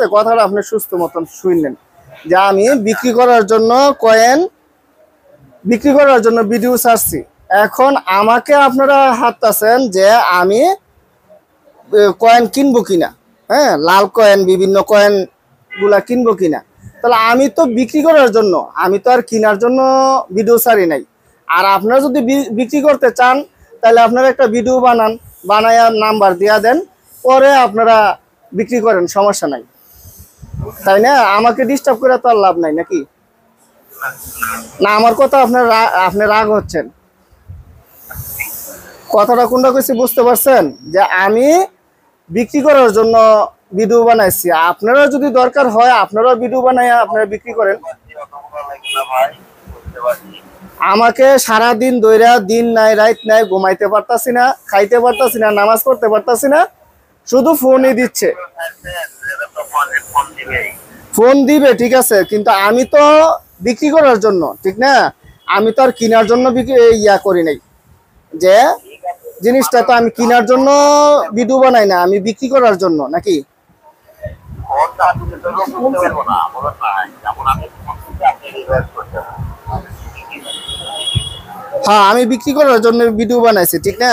আছে, কথাটা আপনি সুস্থ মতন শুনলেন যে আমি বিক্রি করার জন্য ভিডিও ছাড়ছি। এখন আমাকে আপনারা হাঁটতেছেন যে আমি কয়েন কিনবো কিনা, হ্যাঁ, লাল কয়েন বিভিন্ন কয়েন গুলা কিনবো কিনা। তাহলে আমি তো বিক্রি করার জন্য, আমি তো আর কেনার জন্য ভিডিও ছাড়ি নাই। আর আপনারা যদি বিক্রি করতে চান তাহলে আপনারা একটা ভিডিও বানায়া নাম্বার দিয়া দেন, পরে আপনারা বিক্রি করেন, সমস্যা নাই, তাই না? আমাকে ডিস্টার্ব করে তো আর লাভ নাই নাকি? না, আমার কথা আপনি রাগ হচ্ছেন। কথাটা কোনটা কইছি বুঝতে পারছেন? যে আমি বিক্রি করার জন্য ভিডিও বানাইছি, আপনারা যদি দরকার হয় আপনারা ভিডিও বানাইয়া আপনারা বিক্রি করেন। আমাকে সারা দিন ধইরা, দিন নাই রাত নাই, ঘুমাইতে পারতাছি না, খাইতে পারতাছি না, নামাজ পড়তে পারতাছি না, শুধু ফোনই দিচ্ছে। ফোন দিবে ঠিক আছে, কিন্তু আমি তো বিক্রি করার জন্য, ঠিক না? আমি তো আর কেনার জন্য ইয়া করি নাই, যে জিনিসটা তো আমি কেনার জন্য ভিডিও বানাই না, আমি বিক্রি করার জন্য নাকি? হ্যাঁ, আমি বিক্রি করার জন্য ভিডিও বানাইছি, ঠিক না?